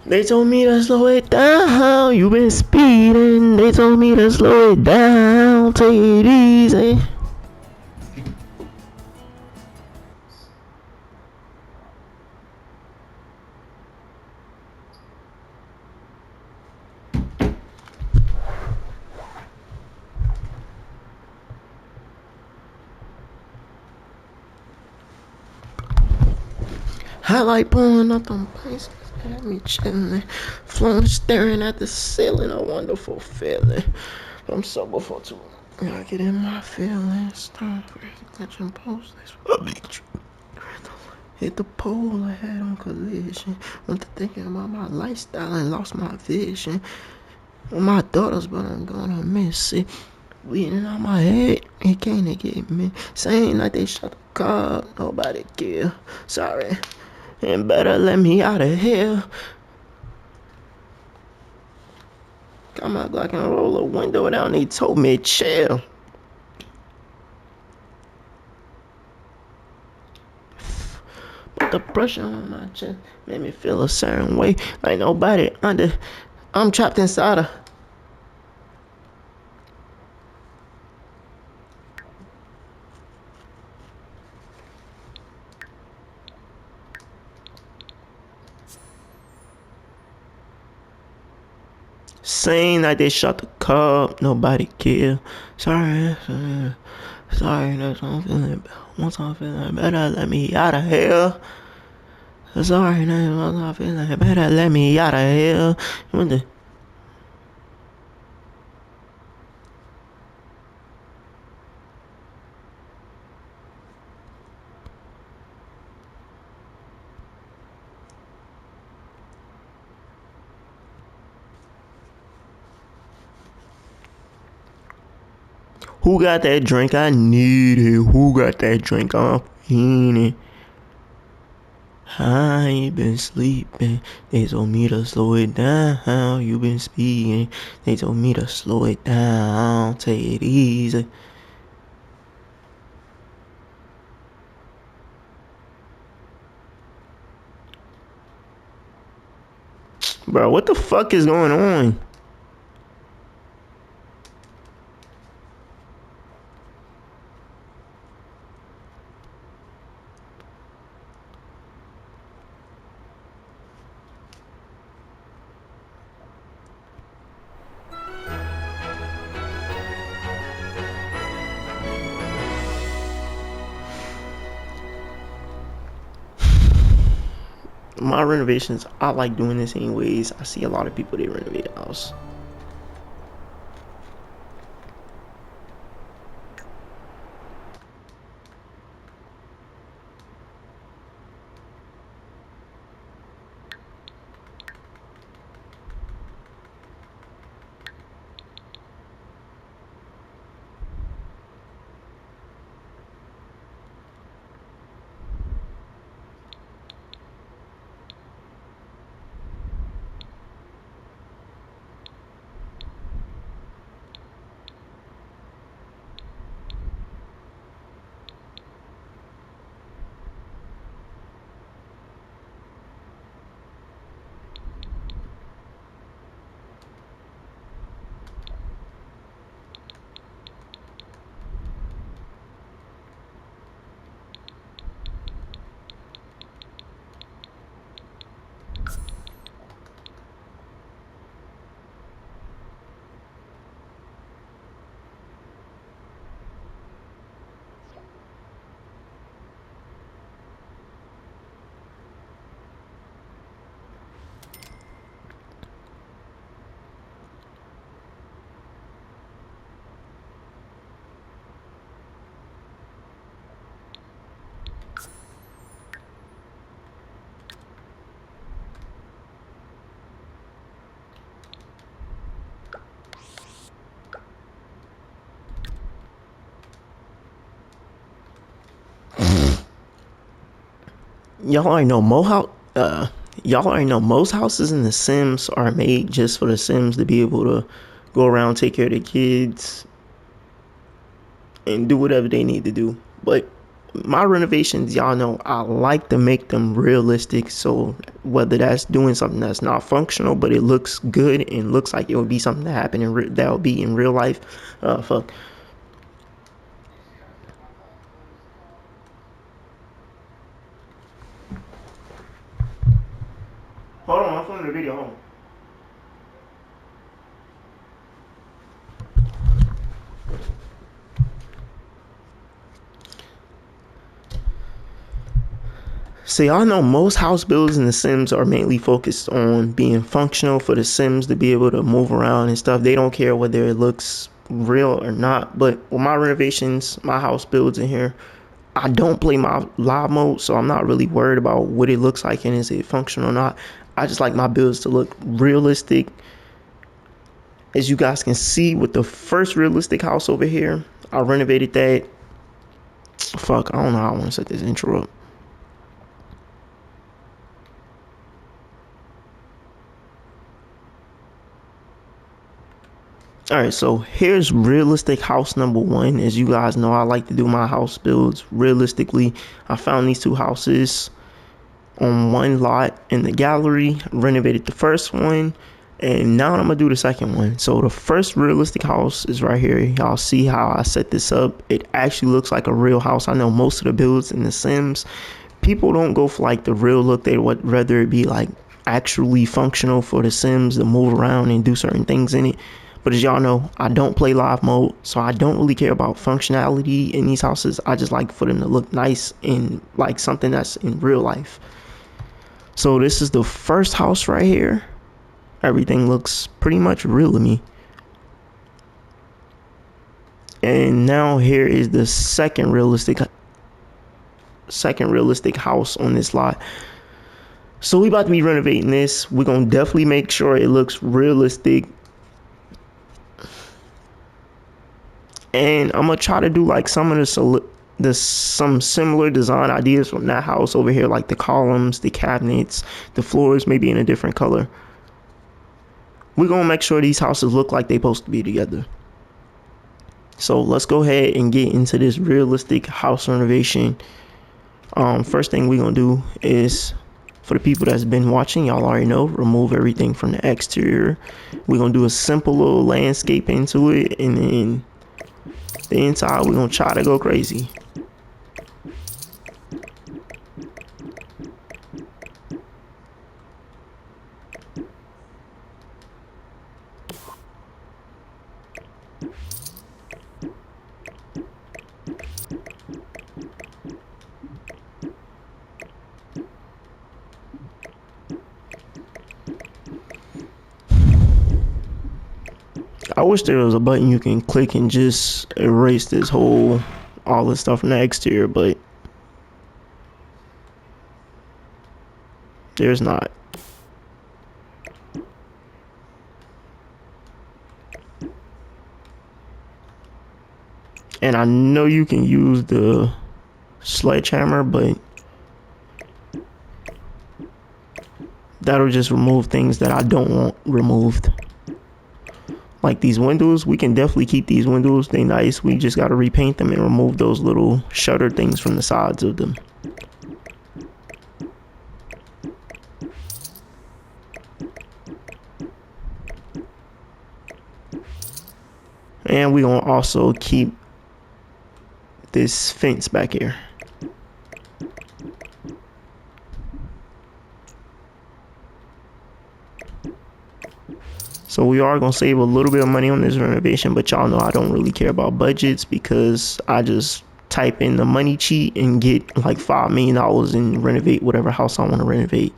They told me to slow it down. You been speeding. They told me to slow it down. Take it easy. I like pulling up them places, had me chilling, flowing, staring at the ceiling, a wonderful feeling. I'm sober for too long. I get in my feelings, start catching posts. Hit the pole, I had on collision. Went to thinking about my lifestyle and lost my vision. With my daughters, but I'm gonna miss it. Bleeding out my head, it can't get me. Saying like they shot the car, nobody care. Sorry. And better let me out of here. Got my Glock and roll a window down, they told me chill. But the pressure on my chest made me feel a certain way, like nobody under. I'm trapped inside a. Saying that they shot the cop, nobody care. Sorry, that's how I'm feeling. Once I'm feeling better, let me out of here. Sorry, once I'm feeling better, let me out of here. Who got that drink? I need it. Who got that drink? I'm feeling. I ain't been sleeping. They told me to slow it down. You been speeding. They told me to slow it down. Take it easy. Bro, what the fuck is going on? My renovations, I like doing this anyways. I see a lot of people, they renovate a house. Y'all already know y'all already know most houses in The Sims are made just for The Sims to be able to go around, take care of their kids, and do whatever they need to do. But my renovations, y'all know I like to make them realistic. So whether that's doing something that's not functional but it looks good and looks like it would be something that happen that would be in real life, fuck. Hold on, I'm filming the video. Hold on. So y'all know most house builds in The Sims are mainly focused on being functional for the Sims to be able to move around and stuff. They don't care whether it looks real or not. But with my renovations, my house builds in here, I don't play my live mode, so I'm not really worried about what it looks like and is it functional or not. I just like my builds to look realistic. As you guys can see with the first realistic house over here, I renovated that. Fuck, I don't know how I want to set this intro up. All right, so here's realistic house number one. As you guys know, I like to do my house builds realistically. I found these two houses on one lot in the gallery, renovated the first one, and now I'm gonna do the second one. So the first realistic house is right here. Y'all see how I set this up? It actually looks like a real house. I know most of the builds in The Sims, people don't go for like the real look. They would rather it be like actually functional for the Sims to move around and do certain things in it. But as y'all know, I don't play live mode, so I don't really care about functionality in these houses. I just like for them to look nice and like something that's in real life. So this is the first house right here. Everything looks pretty much real to me. And now here is the second realistic house on this lot. So we about to be renovating this. We're gonna definitely make sure it looks realistic. And I'm gonna try to do like some of some similar design ideas from that house over here, like the columns, the cabinets, the floors maybe in a different color. We're gonna make sure these houses look like they're supposed to be together. So let's go ahead and get into this realistic house renovation. First thing we're gonna do is, for the people that's been watching, y'all already know, remove everything from the exterior. We're gonna do a simple little landscape into it, and then the inside we're gonna try to go crazy. I wish there was a button you can click and just erase this whole, all this stuff from the exterior, but there's not. And I know you can use the sledgehammer, but that'll just remove things that I don't want removed. Like these windows, we can definitely keep these windows. They nice. We just gotta repaint them and remove those little shutter things from the sides of them. And we gonna also keep this fence back here. So we are gonna save a little bit of money on this renovation, but y'all know I don't really care about budgets because I just type in the money cheat and get like $5 million and renovate whatever house I want to renovate.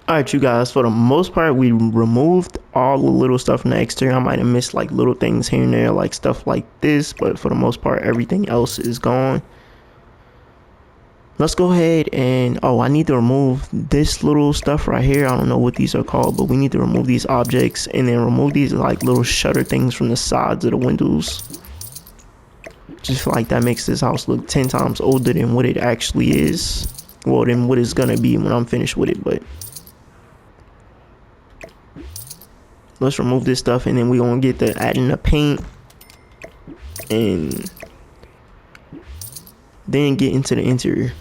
Alright, you guys, for the most part, we removed all the little stuff from the exterior. I might have missed like little things here and there, like stuff like this, but for the most part, everything else is gone. Let's go ahead and, oh, I need to remove this little stuff right here. I don't know what these are called, but we need to remove these objects and then remove these like little shutter things from the sides of the windows. Just feel like that makes this house look 10 times older than what it actually is. Well, than what it's gonna be when I'm finished with it, but let's remove this stuff and then we're gonna get to adding the paint and then get into the interior.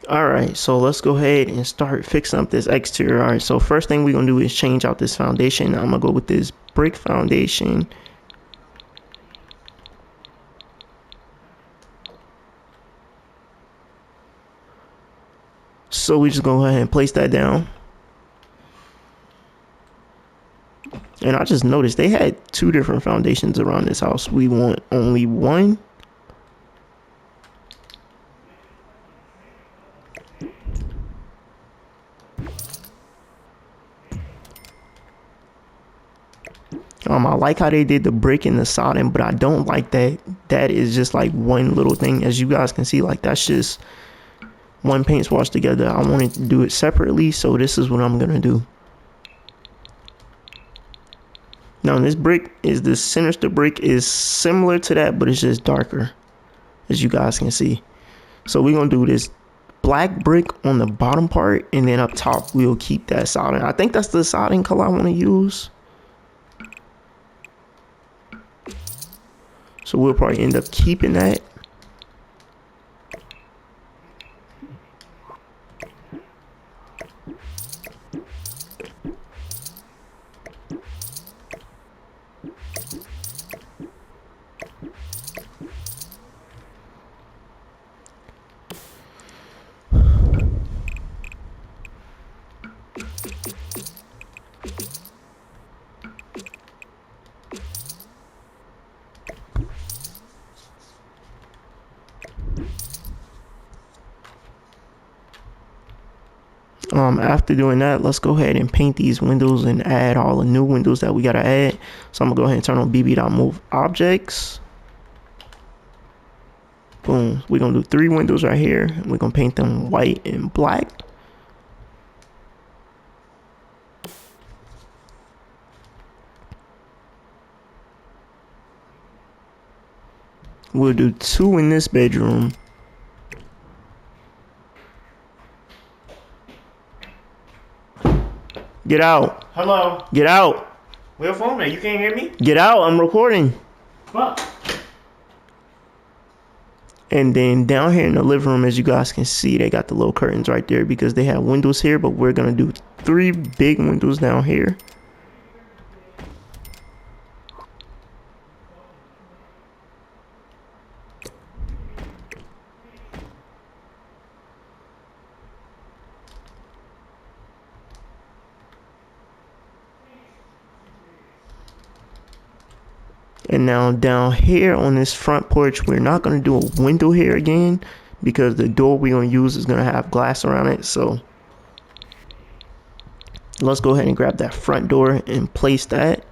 Alright, so let's go ahead and start fixing up this exterior. Alright, so first thing we're gonna do is change out this foundation. I'm gonna go with this brick foundation. So we just go ahead and place that down. And I just noticed they had 2 different foundations around this house. We want only one. I like how they did the brick and the sodding, but I don't like that that is just like one little thing. As you guys can see, like that's just one paint swatch together. I wanted to do it separately, so this is what I'm gonna do. Now this brick is the sinister brick is similar to that, but it's just darker, as you guys can see. So we're gonna do this black brick on the bottom part, and then up top we'll keep that sodding. I think that's the sodding color I want to use. So we'll probably end up keeping that. After doing that, let's go ahead and paint these windows and add all the new windows that we gotta add. So I'm gonna go ahead and turn on bb.move objects. Boom. We're gonna do 3 windows right here. We're gonna paint them white and black. We'll do 2 in this bedroom. Get out. Hello. Get out. Where your phone at? You can't hear me? Get out. I'm recording. Fuck. And then down here in the living room, as you guys can see, they got the little curtains right there because they have windows here, but we're gonna do 3 big windows down here. And now down here on this front porch, we're not going to do a window here again because the door we're going to use is going to have glass around it. So let's go ahead and grab that front door and place that.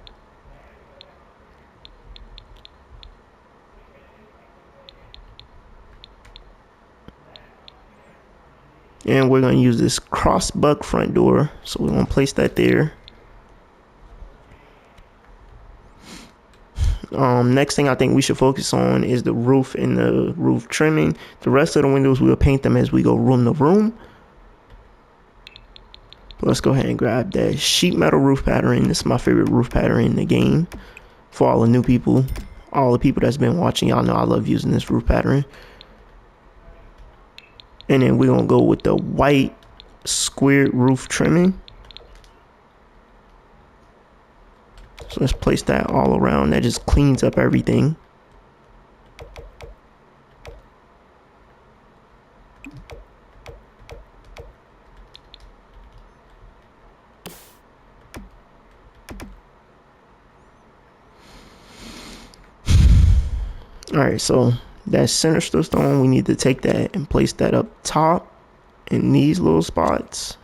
And we're going to use this cross buck front door. So we're going to place that there. Next thing I think we should focus on is the roof and the roof trimming. The rest of the windows, we'll paint them as we go room to room. But let's go ahead and grab that sheet metal roof pattern. This is my favorite roof pattern in the game. For all the new people, all the people that's been watching, y'all know I love using this roof pattern. And then we're going to go with the white squared roof trimming. So let's place that all around. That just cleans up everything. Alright, so that sinister stone, we need to take that and place that up top in these little spots.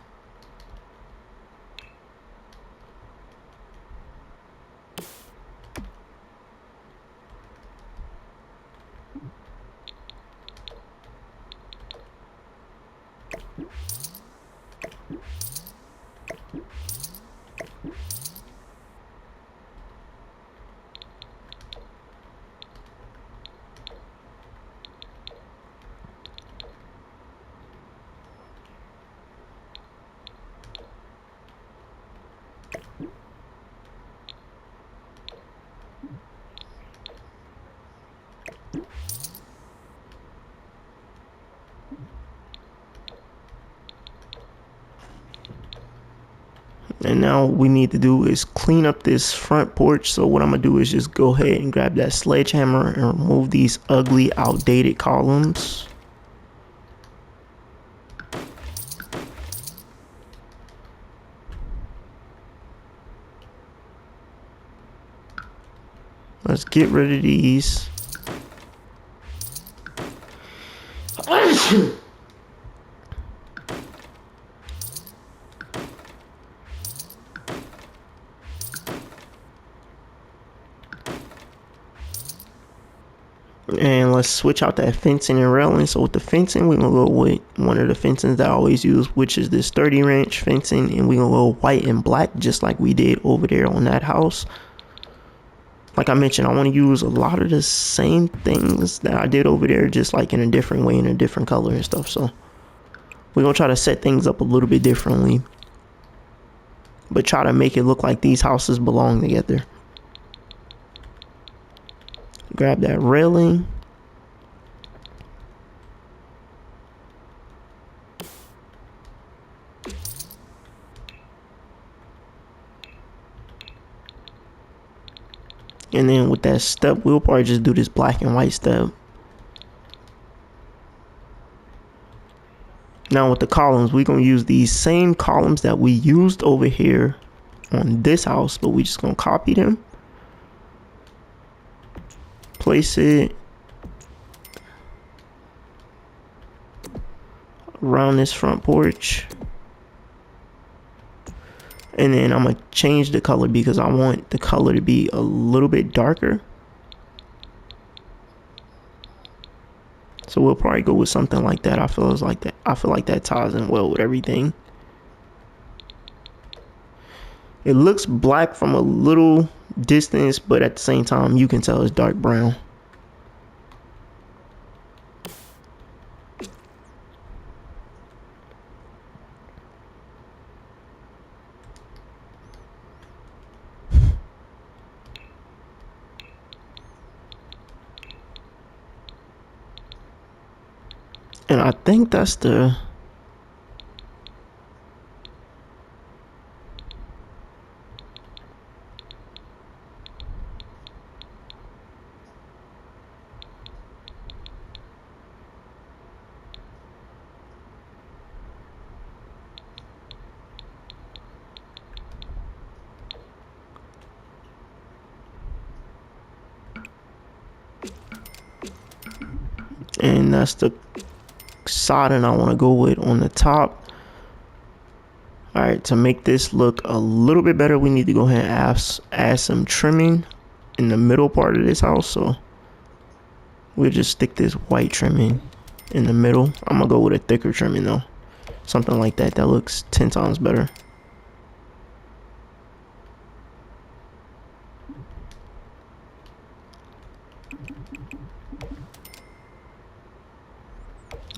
And now what we need to do is clean up this front porch. So what I'm gonna do is just go ahead and grab that sledgehammer and remove these ugly, outdated columns. Let's get rid of these. And let's switch out that fencing and railing. So with the fencing, we're gonna go with one of the fencings that I always use, which is this 30 wrench fencing, and we're gonna go white and black just like we did over there on that house. Like I mentioned, I want to use a lot of the same things that I did over there, just like in a different way, in a different color and stuff. So we're gonna try to set things up a little bit differently, but try to make it look like these houses belong together. Grab that railing. And then with that step, we'll probably just do this black and white step. Now with the columns, we're going to use these same columns that we used over here on this house, but we just going to copy them. Place it around this front porch. And then I'm going to change the color because I want the color to be a little bit darker. So we'll probably go with something like that. I feel like that ties in well with everything. It looks black from a little distance, but at the same time, you can tell it's dark brown. And I think that's the... And that's the soldering I want to go with on the top. All right, to make this look a little bit better, we need to go ahead and add some trimming in the middle part of this house. So we'll just stick this white trimming in the middle. I'm gonna go with a thicker trimming though, something like that. That looks 10 times better.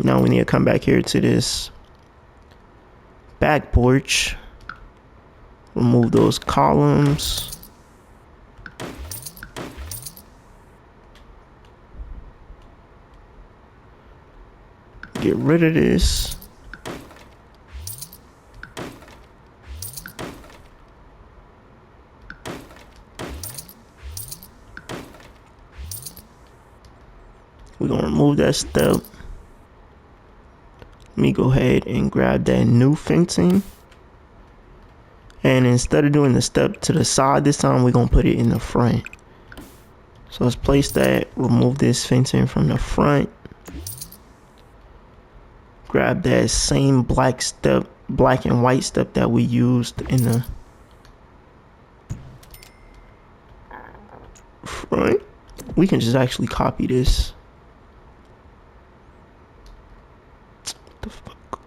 Now we need to come back here to this back porch, remove those columns, get rid of this. We're gonna remove that step. Let me go ahead and grab that new fencing. And instead of doing the step to the side this time, we're gonna put it in the front. So let's place that, remove this fencing from the front. Grab that same black and white step that we used in the front. We can just actually copy this. What the fuck?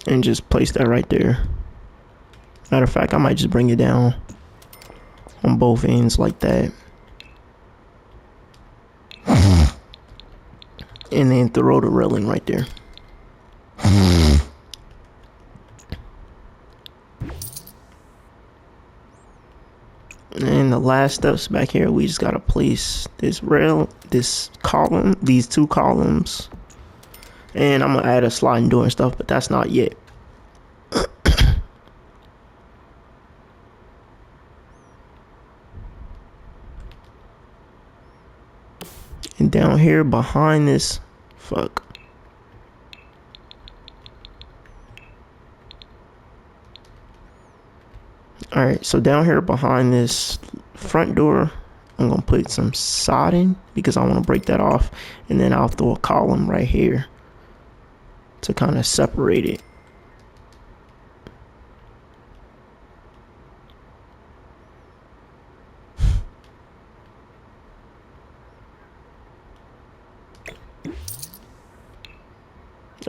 And just place that right there. Matter of fact, I might just bring it down on both ends like that. And then throw the railing right there. And the last steps back here, we just gotta place this column, these two columns. And I'm gonna add a sliding door and stuff, but that's not yet. And down here behind this, Alright, so down here behind this front door, I'm gonna put some sodding because I wanna break that off. And then I'll throw a column right here to kind of separate it.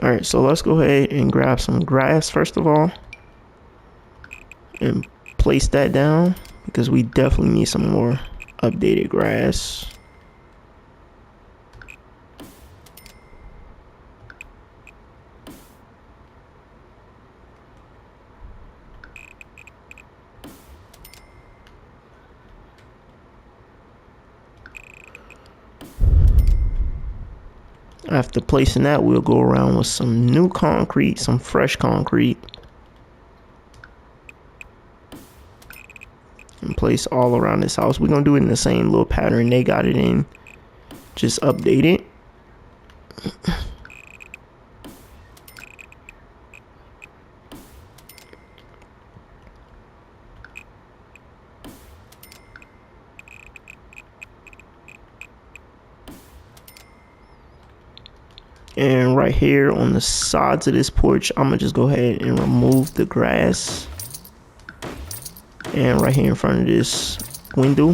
Alright, so let's go ahead and grab some grass first of all. And place that down because we definitely need some more updated grass. After placing that, we'll go around with some new concrete, some fresh concrete, and place all around this house. We're gonna do it in the same little pattern they got it in, just update it. And right here on the sides of this porch, I'm gonna just go ahead and remove the grass. And right here in front of this window,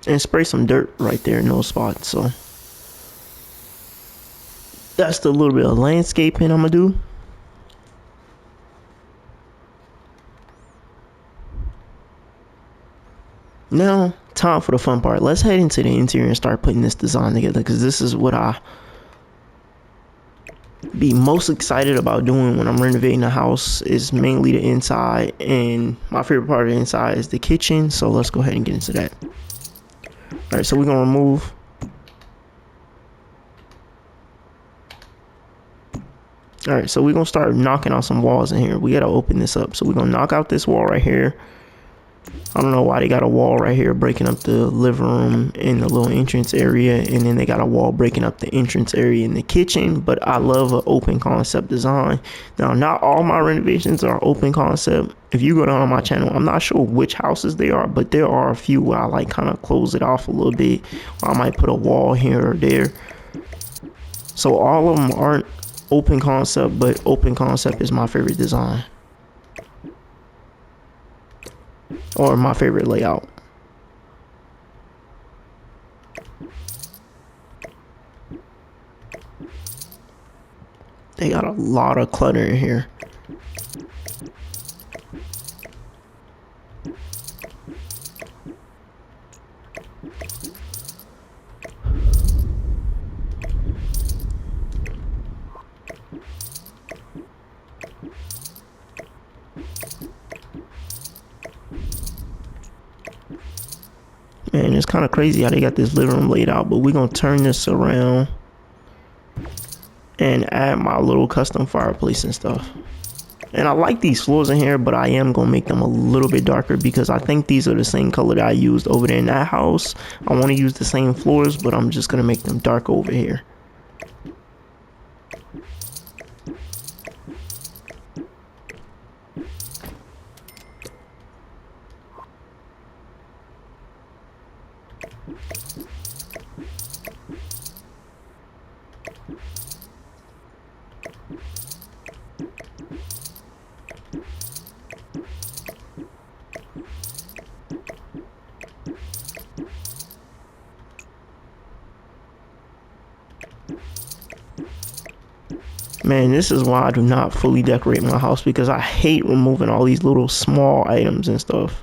and spray some dirt right there in those spots. So That's the little bit of landscaping I'm gonna do. Now, time for the fun part. Let's head into the interior and start putting this design together, because this is what I be most excited about doing when I'm renovating a house, is mainly the inside, and my favorite part of the inside is the kitchen. So let's go ahead and get into that. All right, so we're gonna remove all right, so we're gonna start knocking out some walls in here. We gotta open this up, so we're gonna knock out this wall right here. I don't know why they got a wall right here breaking up the living room and the little entrance area, and then they got a wall breaking up the entrance area in the kitchen. But I love an open concept design. Now, not all my renovations are open concept. If you go down on my channel, I'm not sure which houses they are, but there are a few where I like kind of close it off a little bit. I might put a wall here or there. So all of them aren't open concept, but open concept is my favorite design, or my favorite layout. They got a lot of clutter in here. Man, it's kind of crazy how they got this living room laid out, but we're gonna turn this around and add my little custom fireplace and stuff. And I like these floors in here, but I am gonna make them a little bit darker because I think these are the same color that I used over there in that house. I want to use the same floors, but I'm just gonna make them dark over here. Man, this is why I do not fully decorate my house, because I hate removing all these little small items and stuff.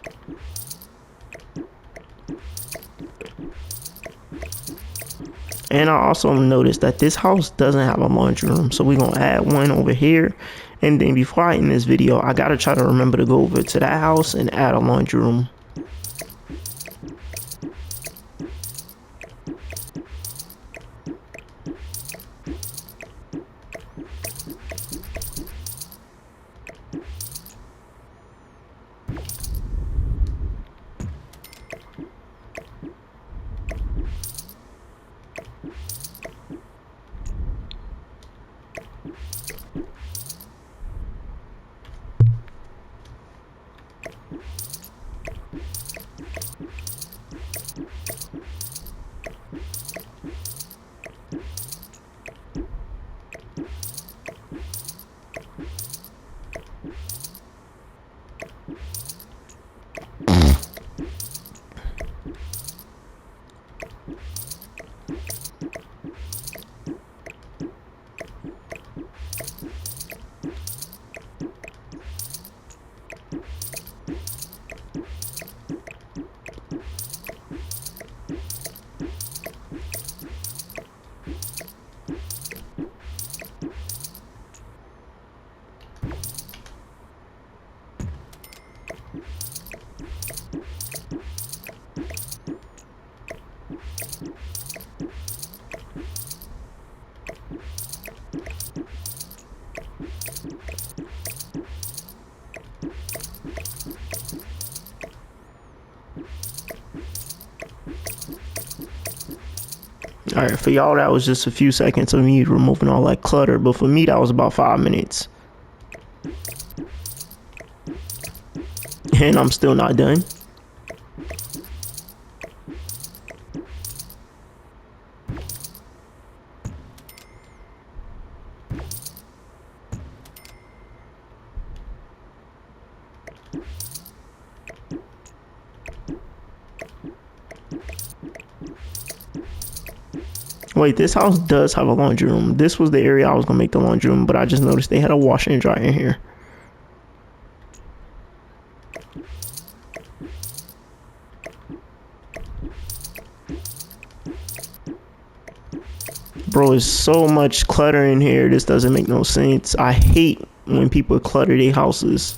And I also noticed that this house doesn't have a laundry room, so we're gonna add one over here. And then before I end this video, I gotta try to remember to go over to that house and add a laundry room. All right, for y'all, that was just a few seconds of me removing all that clutter, but for me, that was about 5 minutes. And I'm still not done. Wait, this house does have a laundry room. This was the area I was gonna make the laundry room, but I just noticed they had a washer and dryer in here. Bro, there's so much clutter in here. This doesn't make no sense. I hate when people clutter their houses.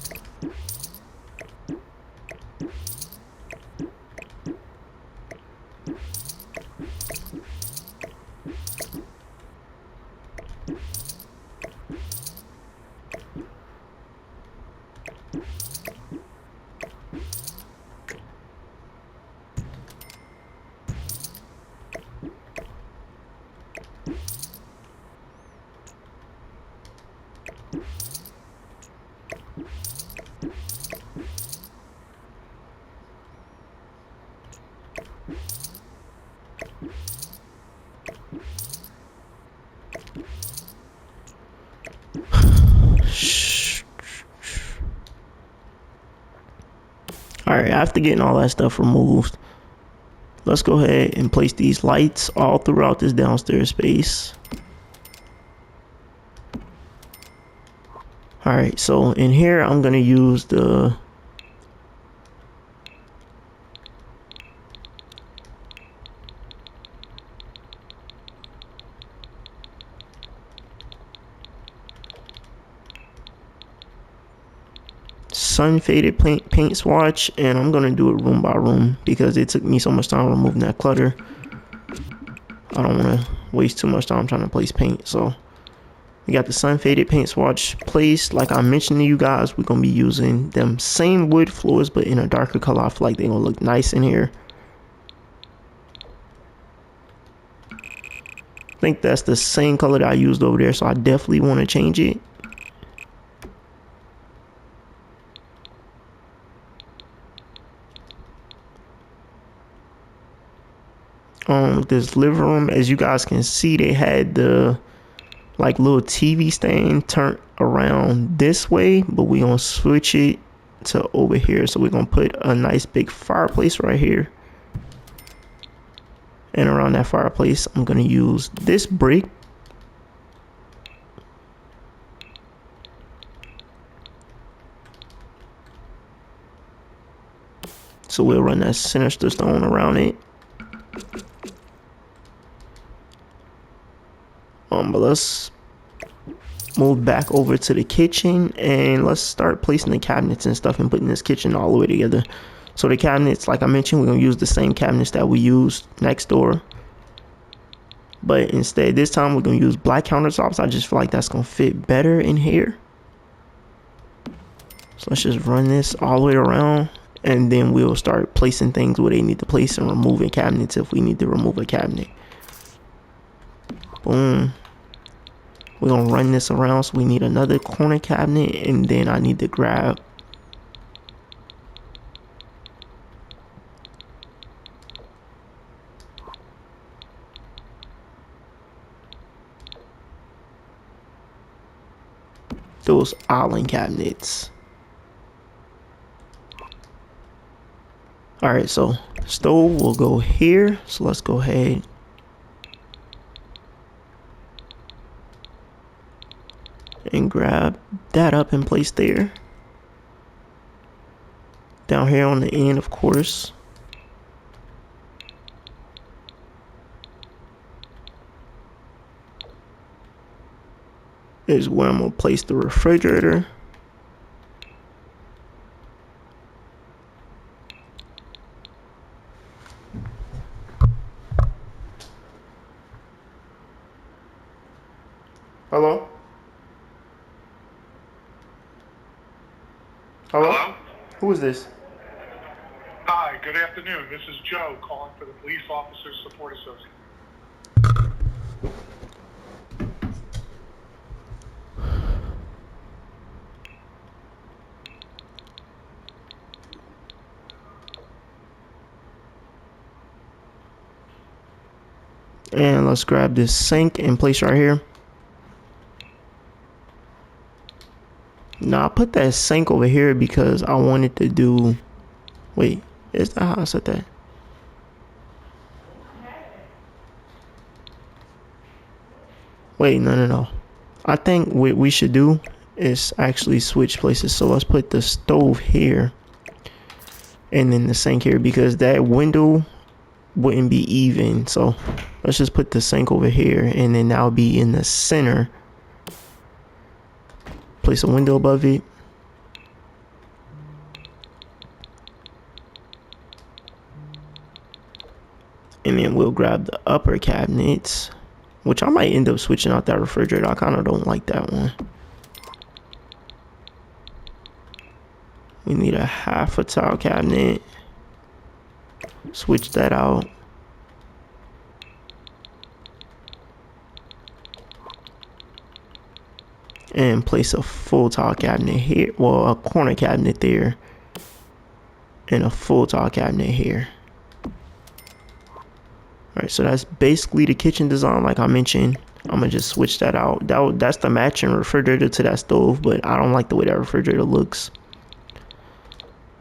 Alright, after getting all that stuff removed, let's go ahead and place these lights all throughout this downstairs space. Alright, so in here I'm going to use the sun faded paint swatch, and I'm gonna do it room by room because it took me so much time removing that clutter. I don't want to waste too much time trying to place paint. So we got the sun faded paint swatch placed. Like I mentioned to you guys, we're gonna be using them same wood floors but in a darker color. I feel like they're gonna look nice in here. I think that's the same color that I used over there, so I definitely want to change it. This living room, as you guys can see, they had the like little TV stand turned around this way, but we're gonna switch it to over here. So we're gonna put a nice big fireplace right here, and around that fireplace I'm gonna use this brick. So we'll run that sinister stone around it. But let's move back over to the kitchen and let's start placing the cabinets and stuff and putting this kitchen all the way together. So the cabinets, like I mentioned, we're gonna use the same cabinets that we used next door, but instead this time we're gonna use black countertops. I just feel like that's gonna fit better in here. So let's just run this all the way around, and then we'll start placing things where they need to place and removing cabinets if we need to remove a cabinet. Boom. We're gonna run this around, so we need another corner cabinet, and then I need to grab those island cabinets. Alright, so stove will go here, so let's go ahead and grab that up and place there. Down here on the end, of course, is where I'm gonna place the refrigerator. Hello? Hello? Hello? Who is this? Hi, good afternoon. This is Joe calling for the Police Officers Support Association. And let's grab this sink and place right here. Now I put that sink over here because I wanted to do, wait, is that how I said that? Wait, no. I think what we should do is actually switch places. So let's put the stove here and then the sink here, because that window wouldn't be even. So let's just put the sink over here, and then that'll be in the center. Place a window above it. And then we'll grab the upper cabinets, which I might end up switching out that refrigerator. I kind of don't like that one. We need a half a tile cabinet. Switch that out. And place a full tile cabinet here. Well, a corner cabinet there. And a full tile cabinet here. Alright, so that's basically the kitchen design like I mentioned. I'm going to just switch that out. That's the matching refrigerator to that stove, but I don't like the way that refrigerator looks.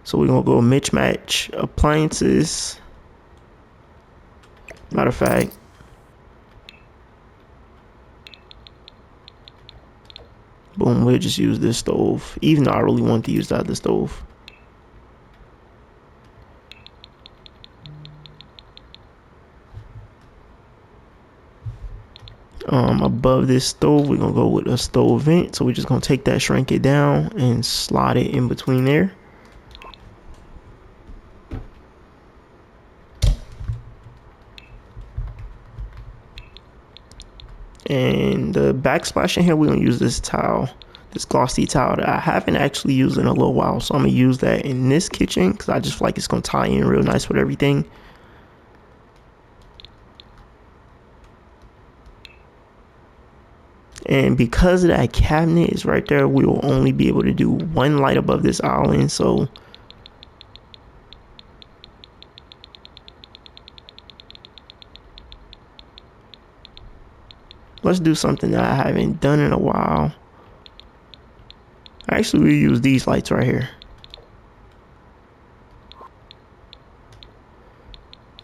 So we're going to go mismatch appliances. Matter of fact, boom, we'll just use this stove, even though I really want to use that other stove. Above this stove, we're gonna go with a stove vent. So we're just gonna take that, shrink it down, and slide it in between there. And the backsplash in here, we're gonna use this tile, this glossy tile that I haven't actually used in a little while. So I'm gonna use that in this kitchen because I just feel like it's gonna tie in real nice with everything. And because that cabinet is right there, we will only be able to do one light above this island. So let's do something that I haven't done in a while. Actually, we use these lights right here.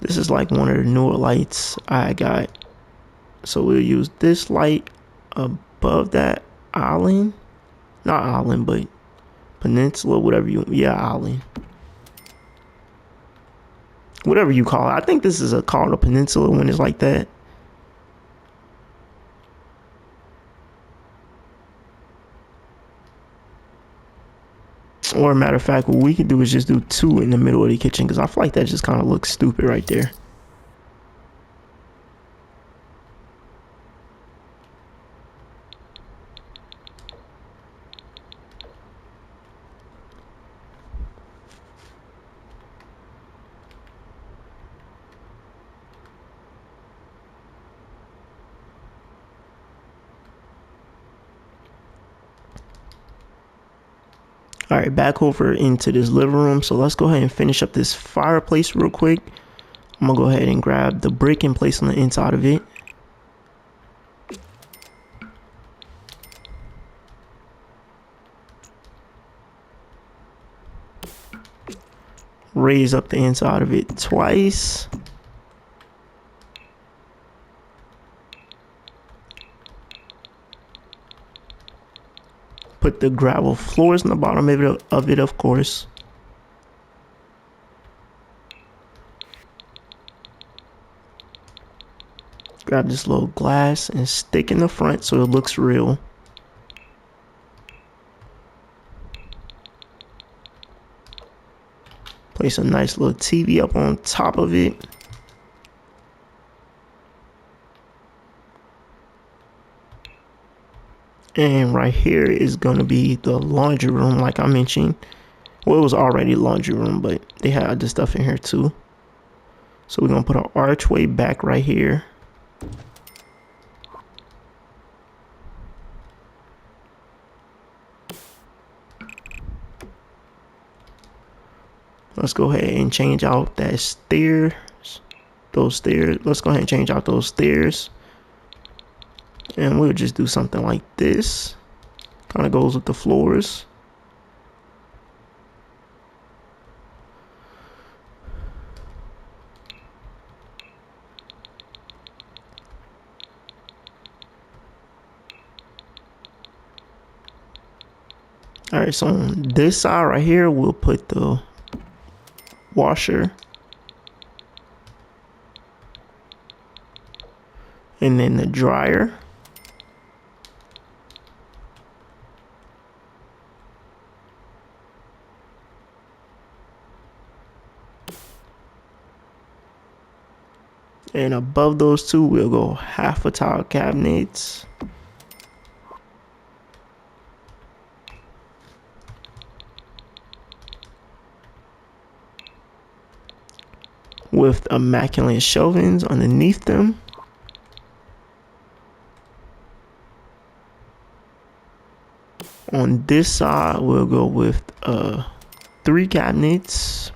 This is like one of the newer lights I got. So we'll use this light above that island. Not island, but peninsula, whatever you, yeah, island. Whatever you call it. I think this is called a peninsula when it's like that. Or a matter of fact, what we can do is just do two in the middle of the kitchen, because I feel like that just kind of looks stupid right there. All right, back over into this living room. So let's go ahead and finish up this fireplace real quick. I'm gonna go ahead and grab the brick and place on the inside of it. Raise up the inside of it twice. Put the gravel floors in the bottom of it, of course. Grab this little glass and stick in the front so it looks real. Place a nice little TV up on top of it. And right here is going to be the laundry room, like I mentioned. Well, it was already a laundry room, but they had other stuff in here too. So we're going to put our archway back right here. Let's go ahead and change out that stairs. Those stairs. Let's go ahead and change out those stairs. And we'll just do something like this. Kind of goes with the floors. All right, so on this side right here, we'll put the washer. And then the dryer. And above those two, we'll go half a tile cabinets. With immaculate shelvings underneath them. On this side, we'll go with 3 cabinets.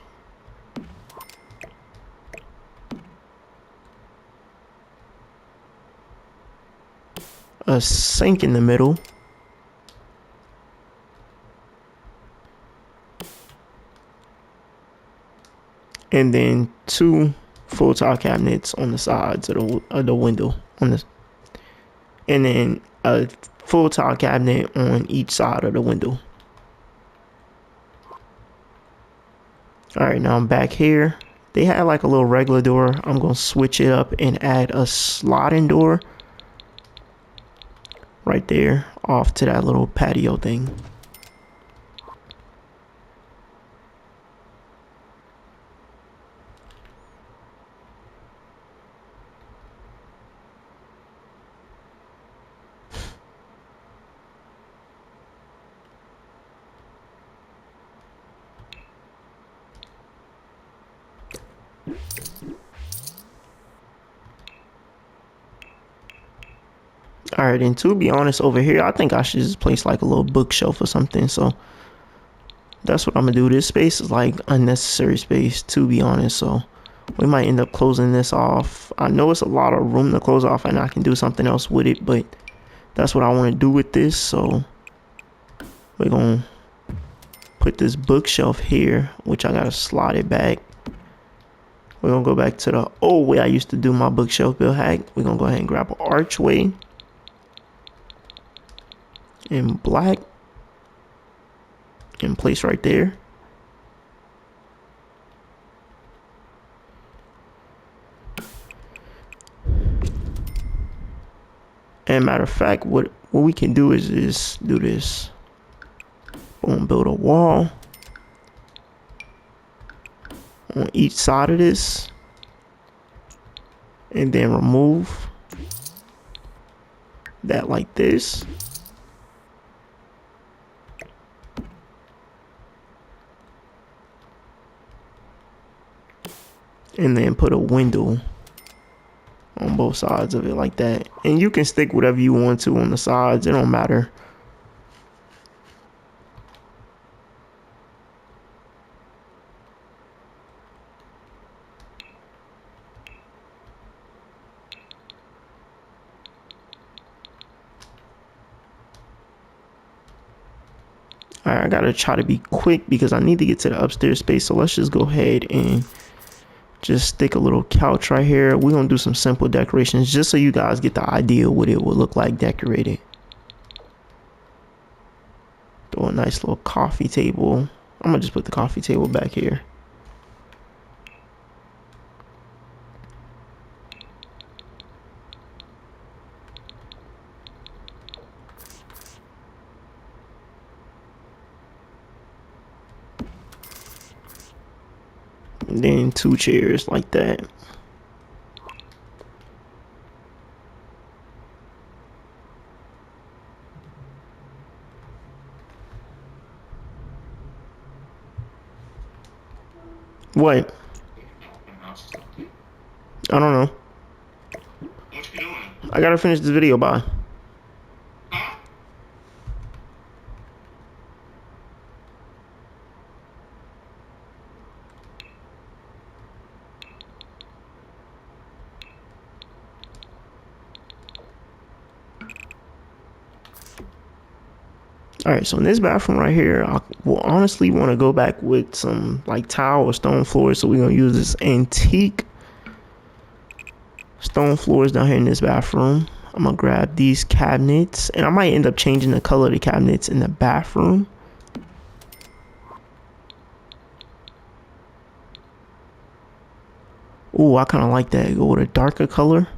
A sink in the middle. And then 2 full tile cabinets on the sides of the window on this, and then a full tile cabinet on each side of the window. All right, now I'm back here. They had like a little regular door. I'm gonna switch it up and add a sliding door right there off to that little patio thing. All right, and to be honest, over here, I think I should just place like a little bookshelf or something. So that's what I'm gonna do. This space is like unnecessary space, to be honest. So we might end up closing this off. I know it's a lot of room to close off and I can do something else with it, but that's what I want to do with this. So we're gonna put this bookshelf here, which I gotta slide it back. We're gonna go back to the old way I used to do my bookshelf build hack. We're gonna go ahead and grab an archway in black and place right there. And matter of fact, what we can do is do this. Boom, build a wall on each side of this, and then remove that like this. And then put a window on both sides of it like that. And you can stick whatever you want to on the sides, it don't matter. Alright, I gotta try to be quick because I need to get to the upstairs space. So let's just go ahead and just stick a little couch right here. We're gonna do some simple decorations just so you guys get the idea what it would look like decorated. Throw a nice little coffee table. I'm gonna just put the coffee table back here. And then 2 chairs like that. What? I don't know. What you doing? I gotta finish this video, bye. Huh? Alright, so in this bathroom right here, I will honestly want to go back with some like tile or stone floors. So we're going to use this antique stone floors down here in this bathroom. I'm going to grab these cabinets and I might end up changing the color of the cabinets in the bathroom. Ooh, I kind of like that. Go with a darker color.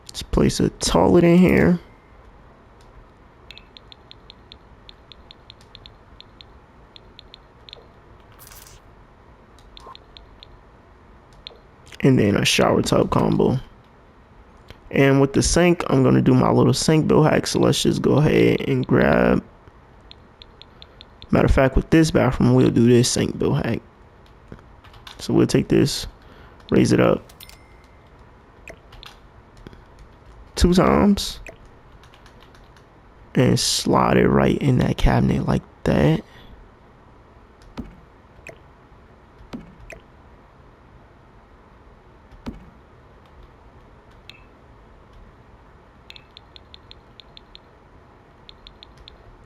Let's place a toilet in here. And then a shower tub combo. And with the sink, I'm going to do my little sink build hack. So let's just go ahead and grab. Matter of fact, with this bathroom, we'll do this sink build hack. So we'll take this, raise it up 2 times, and slide it right in that cabinet like that.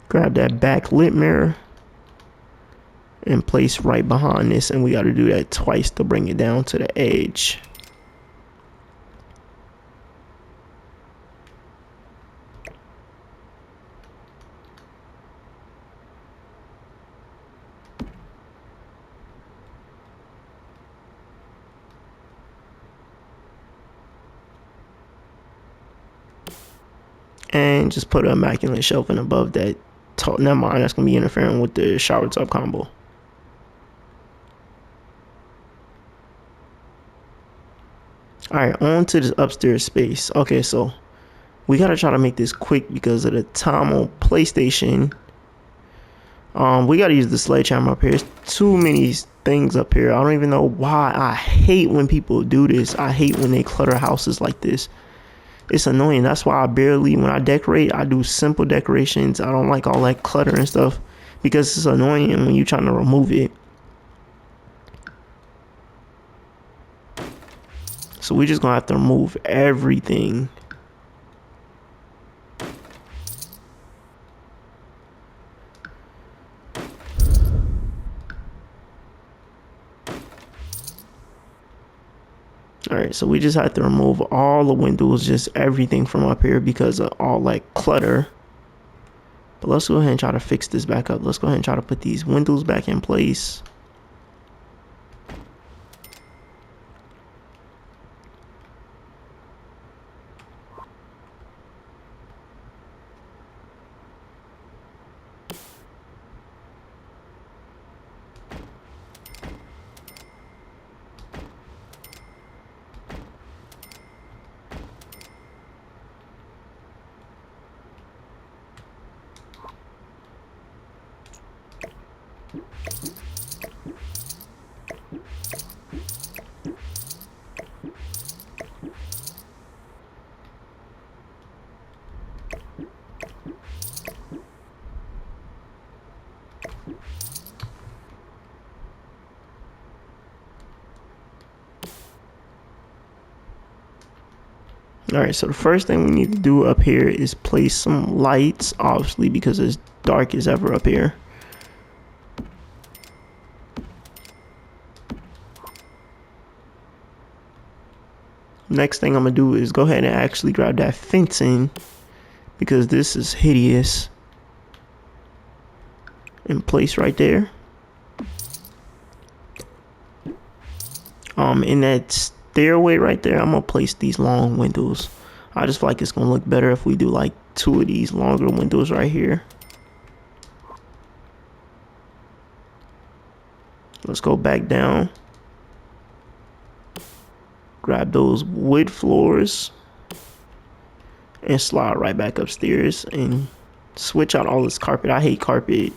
Grab that back lip mirror and place right behind this, and we got to do that twice to bring it down to the edge. And just put an immaculate shelving above that. Never mind, that's gonna be interfering with the shower tub combo. Alright, on to this upstairs space. Okay, so we gotta try to make this quick because of the time on PlayStation. We gotta use the sledgehammer up here. There's too many things up here. I don't even know why. I hate when people do this. I hate when they clutter houses like this. It's annoying. That's why I barely, when I decorate, I do simple decorations. I don't like all that clutter and stuff because it's annoying when you're trying to remove it. So we're just gonna have to remove everything. Alright, so we just have to remove all the windows, just everything from up here because of all that clutter. But let's go ahead and try to fix this back up. Let's go ahead and try to put these windows back in place. Alright, so the first thing we need to do up here is place some lights, obviously, because it's dark as ever up here. Next thing I'm going to do is go ahead and actually grab that fencing because this is hideous. And place right there. In that stairway right there, I'm gonna place these long windows. I just feel like it's gonna look better if we do like 2 of these longer windows right here. Let's go back down. Grab those wood floors and slide right back upstairs and switch out all this carpet. I hate carpet.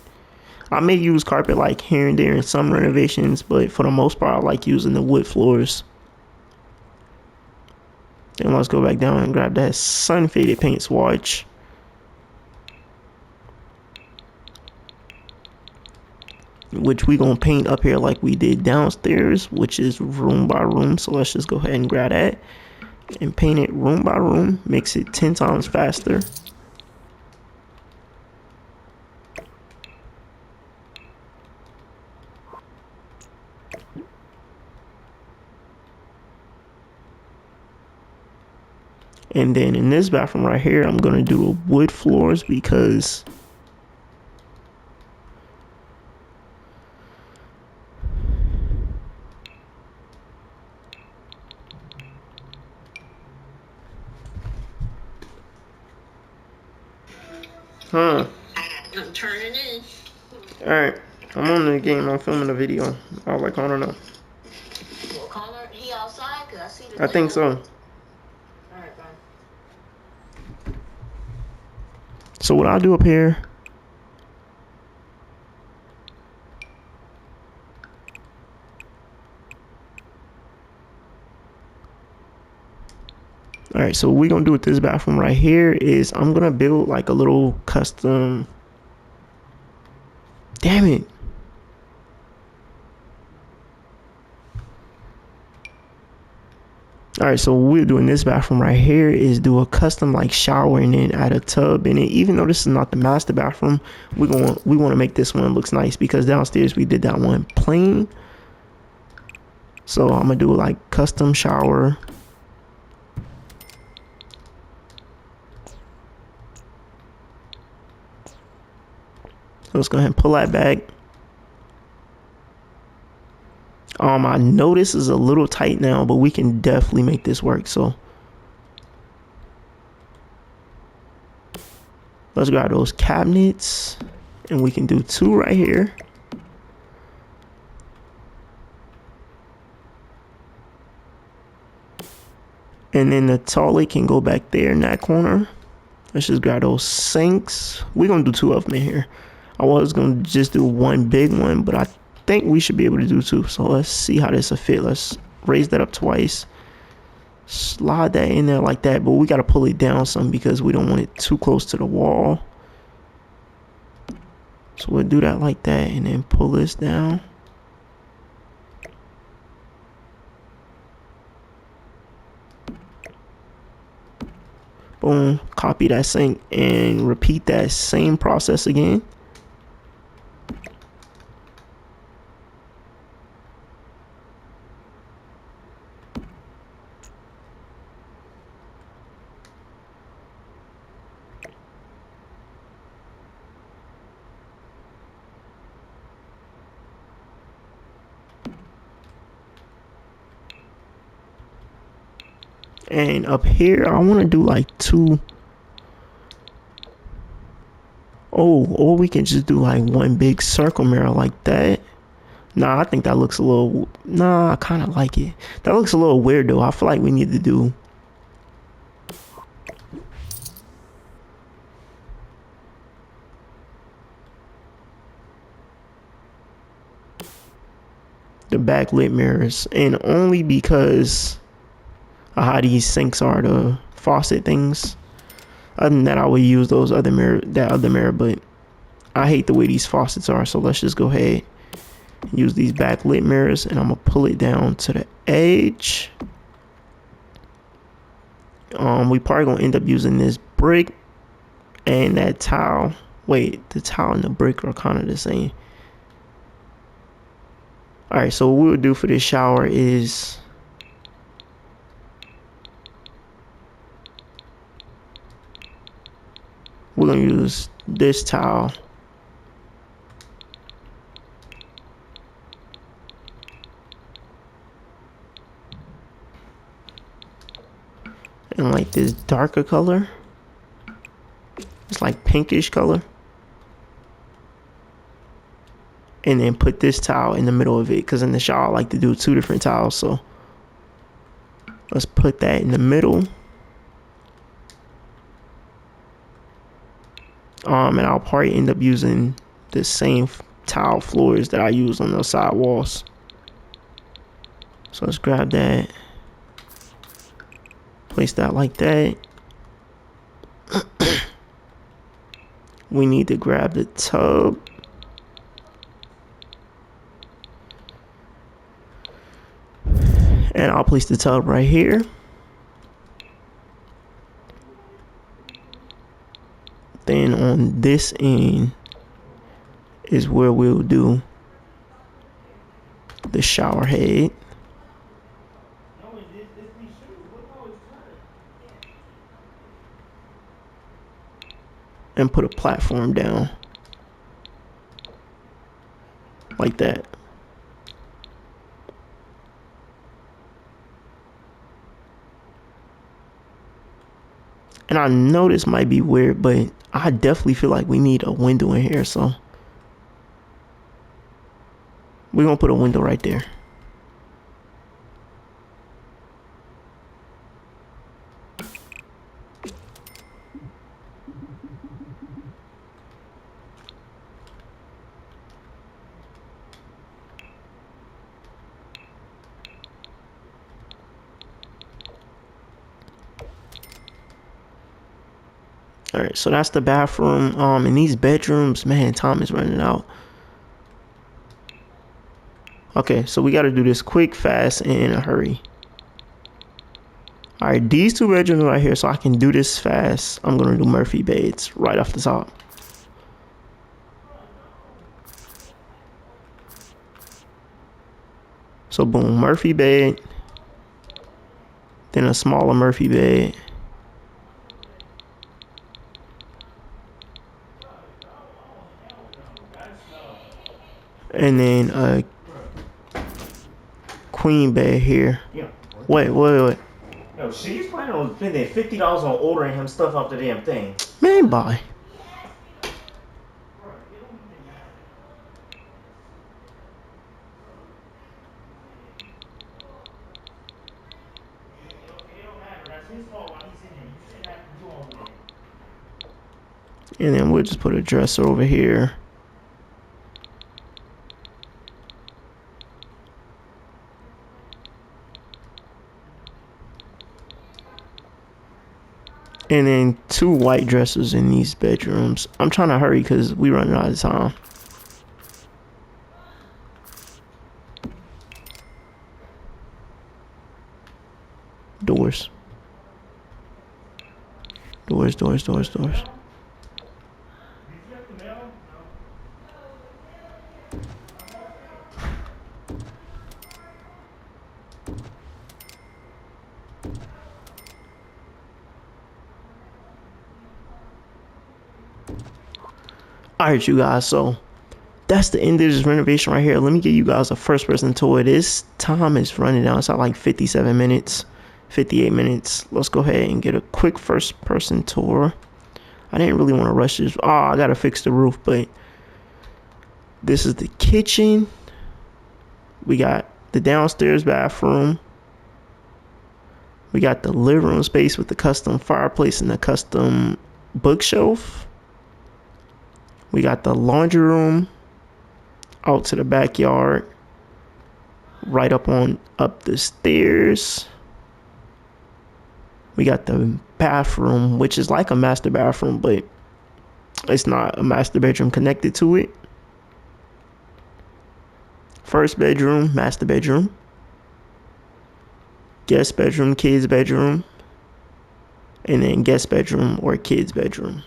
I may use carpet like here and there in some renovations, but for the most part, I like using the wood floors. Then let's go back down and grab that sun faded paint swatch. Which we gonna paint up here like we did downstairs, which is room by room. So let's just go ahead and grab that and paint it room by room. Makes it 10 times faster. And then in this bathroom right here, I'm gonna do wood floors because I'm turning in. Alright, I'm on the game, I'm filming a video. I was like, I don't know. Well, Connor, he outside? Cause I see the I think so. Alright, bye. So what I'll do up here, alright, so what we're gonna do with this bathroom right here is I'm gonna build like a little custom. Damn it. Alright, so what we're doing this bathroom right here is do a custom like shower and then add a tub in it. Even though this is not the master bathroom, we want to make this one looks nice because downstairs we did that one plain. So I'm gonna do like custom shower. So let's go ahead and pull that back. I know this is a little tight now, but we can definitely make this work. So let's grab those cabinets and we can do 2 right here. And then the toilet can go back there in that corner. Let's just grab those sinks. We're gonna do 2 of them in here. I was gonna just do 1 big one, but I think we should be able to do 2. So let's see how this will fit. Let's raise that up twice. Slide that in there like that, but we gotta pull it down some because we don't want it too close to the wall. So we'll do that like that and then pull this down. Boom, copy that sink and repeat that same process again. And up here, I want to do like 2. Oh, or we can just do like 1 big circle mirror like that. Nah, I think that looks a little, nah, I kind of like it. That looks a little weird though. I feel like we need to do the backlit mirrors, and only because of how these sinks are, the faucet things. Other than that, I would use those other mirror, but I hate the way these faucets are. So let's just go ahead and use these backlit mirrors, and I'm gonna pull it down to the edge. We probably gonna end up using this brick and that tile. Wait, the tile and the brick are kind of the same. All right, so what we'll do for this shower is we're gonna use this tile. And like this darker color. It's like pinkish color. And then put this tile in the middle of it, because in the shower I like to do 2 different tiles. So let's put that in the middle. And I'll probably end up using the same tile floors that I use on those side walls. So let's grab that, place that like that. We need to grab the tub. And I'll place the tub right here. Then on this end is where we'll do the shower head. and put a platform down like that. And I know this might be weird, but I definitely feel like we need a window in here, so we're gonna put a window right there. All right, so that's the bathroom. In these bedrooms, man, time is running out. Okay, so we got to do this quick, fast, and in a hurry. All right, these two bedrooms right here, so I can do this fast. I'm gonna do Murphy beds right off the top. So boom, Murphy bed, then a smaller Murphy bed. And then a queen bed here. Yeah. Wait. Yo, she's planning on spending $50 on ordering him stuff off the damn thing. Man, bye. And then we'll just put a dresser over here. And then 2 white dressers in these bedrooms. I'm trying to hurry because we running out of time. Doors. Alright, you guys, so that's the end of this renovation right here. Let me give you guys a first person tour. This time is running down. It's at like 57 minutes, 58 minutes. Let's go ahead and get a quick first person tour. I didn't really want to rush this. Oh, I gotta fix the roof, but this is the kitchen. We got the downstairs bathroom. We got the living room space with the custom fireplace and the custom bookshelf. We got the laundry room out to the backyard, right up the stairs. We got the bathroom, which is like a master bathroom, but it's not a master bedroom connected to it. First bedroom, master bedroom. Guest bedroom, kids bedroom. And then guest bedroom or kids bedroom.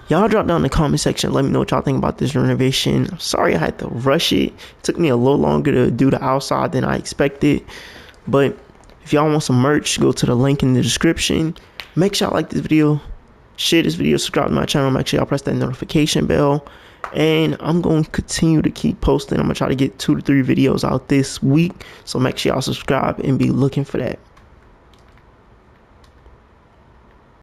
Y'all drop down in the comment section. Let me know what y'all think about this renovation. I'm sorry I had to rush it. It took me a little longer to do the outside than I expected. But if y'all want some merch, go to the link in the description. Make sure y'all like this video. Share this video. Subscribe to my channel. Make sure y'all press that notification bell. And I'm going to continue to keep posting. I'm going to try to get 2 to 3 videos out this week. So make sure y'all subscribe and be looking for that.